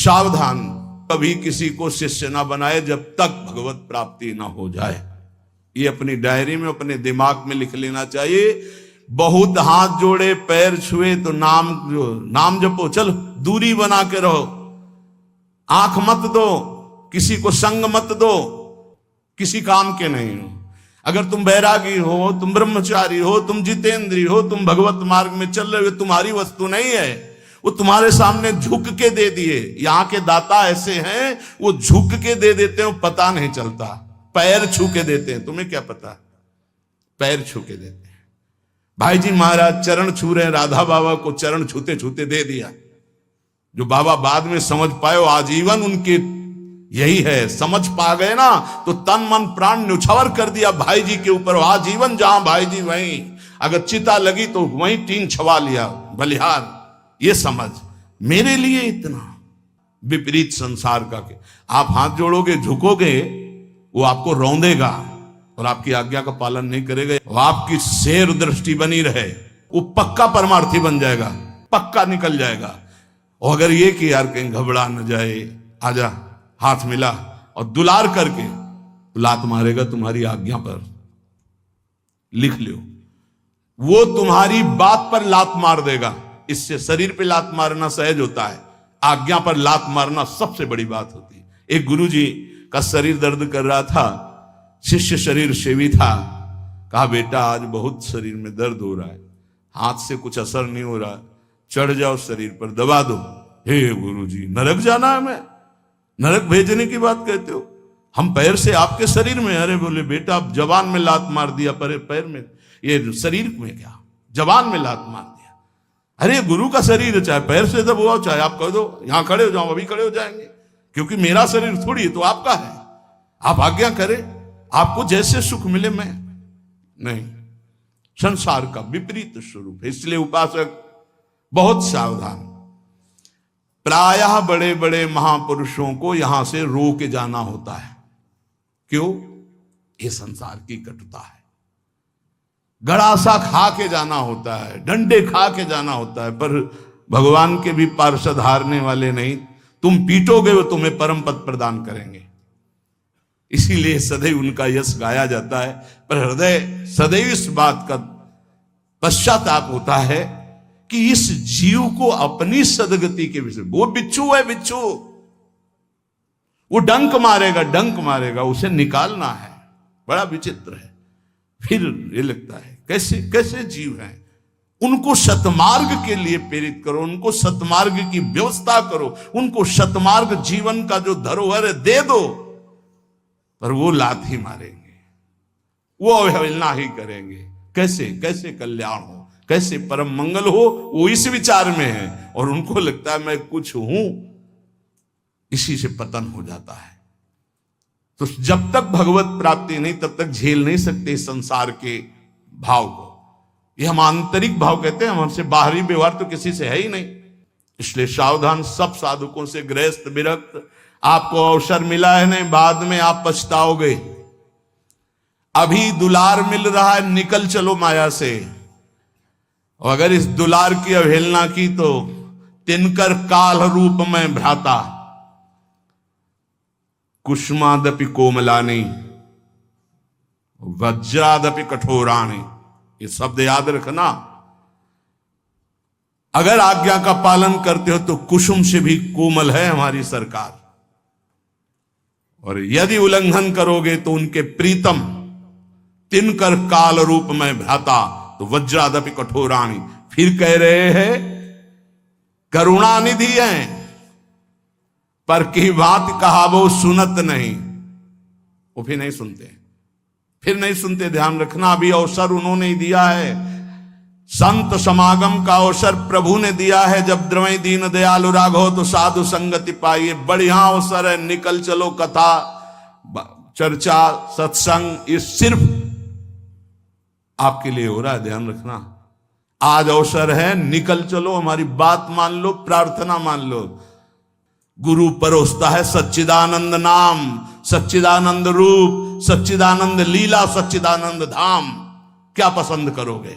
सावधान, कभी किसी को शिष्य ना बनाए जब तक भगवत प्राप्ति ना हो जाए। ये अपनी डायरी में, अपने दिमाग में लिख लेना चाहिए। बहुत हाथ जोड़े पैर छुए तो नाम जपो, चलो दूरी बना के रहो, आंख मत दो, किसी को संग मत दो, किसी काम के नहीं हो। अगर तुम बैरागी हो, तुम ब्रह्मचारी हो, तुम जितेंद्री हो, तुम भगवत मार्ग में चल रहे हो, तुम्हारी वस्तु नहीं है, वो तुम्हारे सामने झुक के दे दिए। यहाँ के दाता ऐसे हैं, वो झुक के दे देते हैं, पता नहीं चलता, पैर छू के देते हैं। तुम्हें क्या पता, पैर छू के देते हैं। भाई जी महाराज चरण छू रहे हैं, राधा बाबा को चरण छूते छूते दे दिया। जो बाबा बाद में समझ पाए, आजीवन उनके यही है, समझ पा गए ना, तो तन मन प्राण न्यौछावर कर दिया भाई जी के ऊपर। आजीवन जहां भाई जी वहीं, अगर चिता लगी तो वहीं टीन छवा लिया बलिहार। ये समझ मेरे लिए इतना विपरीत संसार का के आप हाथ जोड़ोगे, झुकोगे, वो आपको रौंदेगा और आपकी आज्ञा का पालन नहीं करेगा। वो आपकी शेर दृष्टि बनी रहे, वो पक्का परमार्थी बन जाएगा, पक्का निकल जाएगा। और अगर ये कि यार कहीं घबरा न जाए, आजा, हाथ मिला और दुलार करके लात मारेगा तुम्हारी आज्ञा पर, लिख लो। वो तुम्हारी बात पर लात मार देगा। इससे शरीर पे लात मारना सहज होता है, आज्ञा पर लात मारना सबसे बड़ी बात होती है। एक गुरुजी का शरीर दर्द कर रहा था, शिष्य शरीर सेवी था। कहा बेटा आज बहुत शरीर में दर्द हो रहा है, हाथ से कुछ असर नहीं हो रहा, चढ़ जाओ शरीर पर, दबा दो। हे गुरुजी नरक जाना है, मैं नरक भेजने की बात कहते हो, हम पैर से आपके शरीर में। अरे बोले बेटा आप जवान में लात मार दिया, पैर में, ये शरीर में क्या, जवान में लात मार दिया। अरे गुरु का शरीर है, चाहे पैर से दबाओ, चाहे आप कह दो यहां खड़े हो जाओ, अभी खड़े हो जाएंगे, क्योंकि मेरा शरीर थोड़ी है, तो आपका है। आप आज्ञा करें, आपको जैसे सुख मिले। मैं नहीं, संसार का विपरीत स्वरूप है। इसलिए उपासक बहुत सावधान। प्रायः बड़े बड़े महापुरुषों को यहां से रो के जाना होता है। क्यों? ये संसार की कटुता है। गड़ासा खा के जाना होता है, डंडे खा के जाना होता है, पर भगवान के भी पार्षद हारने वाले नहीं। तुम पीटोगे वो तुम्हें परम पद प्रदान करेंगे। इसीलिए सदैव उनका यश गाया जाता है, पर हृदय सदैव इस बात का पश्चाताप होता है कि इस जीव को अपनी सदगति के विषय, वो बिच्छू है, बिच्छू, वो डंक मारेगा, डंक मारेगा, उसे निकालना है। बड़ा विचित्र है। फिर ये लगता है कैसे कैसे जीव हैं, उनको सतमार्ग के लिए प्रेरित करो, उनको सतमार्ग की व्यवस्था करो, उनको सतमार्ग जीवन का जो धरोहर है दे दो, पर वो लात ही मारेंगे, वो अवहेलना ही करेंगे। कैसे कैसे कल्याण हो, कैसे परम मंगल हो, वो इस विचार में है, और उनको लगता है मैं कुछ हूं, इसी से पतन हो जाता है। तो जब तक भगवत प्राप्ति नहीं, तब तक झेल नहीं सकते संसार के भाव को। ये हम आंतरिक भाव कहते हैं, हमसे बाहरी व्यवहार तो किसी से है ही नहीं। इसलिए सावधान, सब साधुकों से गृहस्थ विरक्त। आपको अवसर मिला है नहीं, बाद में आप पछताओगे। अभी दुलार मिल रहा है, निकल चलो माया से। और अगर इस दुलार की अवहेलना की तो तिनकर काल रूप में भ्राता, कुष्मादपि कोमलानी, वज्रादपि कठोराणी। ये शब्द याद रखना। अगर आज्ञा का पालन करते हो तो कुसुम से भी कोमल है हमारी सरकार, और यदि उल्लंघन करोगे तो उनके प्रीतम तिनकर काल रूप में भ्राता, तो वज्रादपि कठोराणी। फिर कह रहे हैं करुणानिधि हैं, पर की बात कहा वो सुनत नहीं। वो फिर नहीं सुनते, फिर नहीं सुनते। ध्यान रखना, अभी अवसर उन्होंने ही दिया है, संत समागम का अवसर प्रभु ने दिया है। जब द्रवई दीन दयालु राघव तो साधु संगति पाइए, बढ़िया अवसर है, निकल चलो। कथा, चर्चा, सत्संग, ये सिर्फ आपके लिए हो रहा है, ध्यान रखना। आज अवसर है, निकल चलो, हमारी बात मान लो, प्रार्थना मान लो। गुरु परोसता है सच्चिदानंद नाम, सच्चिदानंद रूप, सच्चिदानंद लीला, सच्चिदानंद धाम। क्या पसंद करोगे?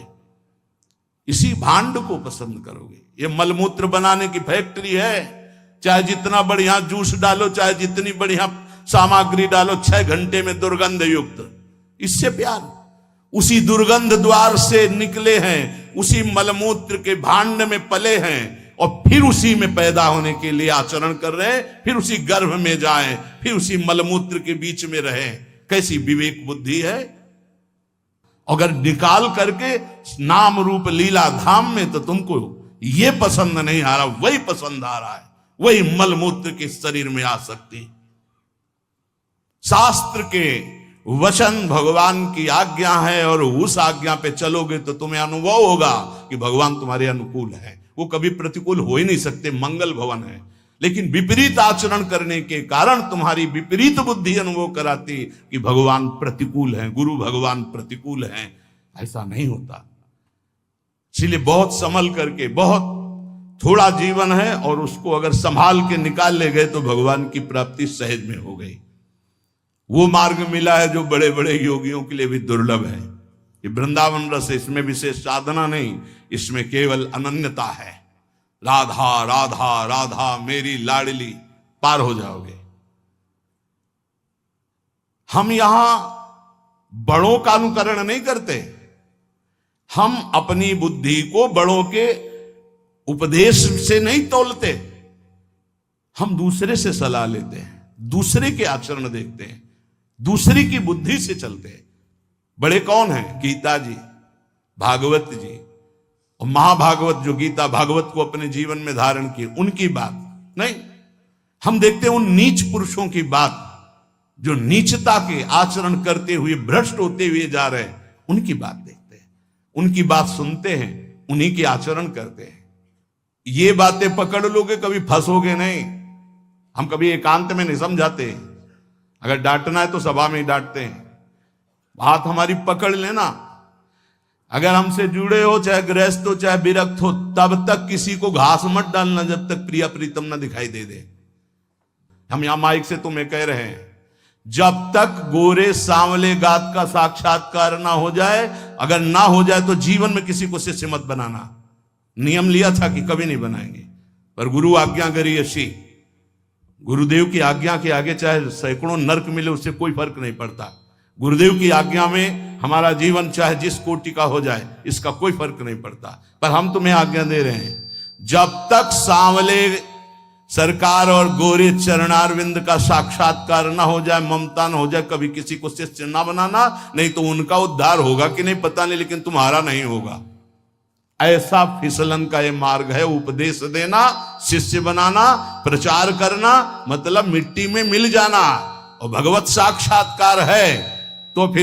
इसी भांड को पसंद करोगे। ये मलमूत्र बनाने की फैक्ट्री है, चाहे जितना बढ़िया जूस डालो, चाहे जितनी बढ़िया सामग्री डालो, 6 घंटे में दुर्गंध युक्त। इससे प्यार, उसी दुर्गंध द्वार से निकले हैं, उसी मलमूत्र के भांड में पले हैं और फिर उसी में पैदा होने के लिए आचरण कर रहे हैं, फिर उसी गर्भ में जाएं, फिर उसी मलमूत्र के बीच में रहें। कैसी विवेक बुद्धि है। अगर निकाल करके नाम रूप लीला धाम में तो तुमको ये पसंद नहीं आ रहा, वही पसंद आ रहा है, वही मलमूत्र के शरीर में आ सकती। शास्त्र के वचन भगवान की आज्ञा है और उस आज्ञा पे चलोगे तो तुम्हें अनुभव होगा कि भगवान तुम्हारे अनुकूल है। वो कभी प्रतिकूल हो ही नहीं सकते, मंगल भवन है। लेकिन विपरीत आचरण करने के कारण तुम्हारी विपरीत बुद्धि अनुभव कराती कि भगवान प्रतिकूल है, गुरु भगवान प्रतिकूल हैं। ऐसा नहीं होता। इसलिए बहुत संभल करके, बहुत थोड़ा जीवन है और उसको अगर संभाल के निकाल ले गए तो भगवान की प्राप्ति सहज में हो गई। वो मार्ग मिला है जो बड़े बड़े योगियों के लिए भी दुर्लभ है। ये वृंदावन रस, इसमें विशेष साधना नहीं, इसमें केवल अनन्यता है। राधा राधा राधा मेरी लाडली, पार हो जाओगे। हम यहां बड़ों का अनुकरण नहीं करते, हम अपनी बुद्धि को बड़ों के उपदेश से नहीं तोलते, हम दूसरे से सलाह लेते हैं, दूसरे के आचरण देखते हैं, दूसरे की बुद्धि से चलते हैं। बड़े कौन हैं? गीता जी, भागवत जी और महाभागवत, जो गीता भागवत को अपने जीवन में धारण किए, उनकी बात नहीं। हम देखते हैं उन नीच पुरुषों की बात जो नीचता के आचरण करते हुए भ्रष्ट होते हुए जा रहे हैं, उनकी बात देखते हैं, उनकी बात सुनते हैं, उन्हीं के आचरण करते हैं। ये बातें पकड़ लोगे कभी फंसोगे नहीं। हम कभी एकांत में नहीं समझाते, अगर डांटना है तो सभा में ही डांटते हैं। बात हमारी पकड़ लेना। अगर हमसे जुड़े हो, चाहे गृहस्थ हो चाहे विरक्त हो, तब तक किसी को घास मत डालना जब तक प्रिया प्रीतम ना दिखाई दे दे। हम यहां माइक से तुम्हें कह रहे हैं, जब तक गोरे सांवले गात का साक्षात्कार ना हो जाए, अगर ना हो जाए तो जीवन में किसी को शिष्य मत बनाना। नियम लिया था कि कभी नहीं बनाएंगे, पर गुरु आज्ञा करी ऐसी। गुरुदेव की आज्ञा के आगे चाहे सैकड़ों नरक मिले, उससे कोई फर्क नहीं पड़ता। गुरुदेव की आज्ञा में हमारा जीवन चाहे जिस कोटि का हो जाए, इसका कोई फर्क नहीं पड़ता। पर हम तुम्हें आज्ञा दे रहे हैं, जब तक सांवले सरकार और गोरे चरणारविंद का साक्षात्कार ना हो जाए, ममता ना हो जाए, कभी किसी को शिष्य ना बनाना। नहीं तो उनका उद्धार होगा कि नहीं पता नहीं, लेकिन तुम्हारा नहीं होगा। ऐसा फिसलन का ये मार्ग है। उपदेश देना, शिष्य बनाना, प्रचार करना, मतलब मिट्टी में मिल जाना। और भगवत साक्षात्कार है तो फिर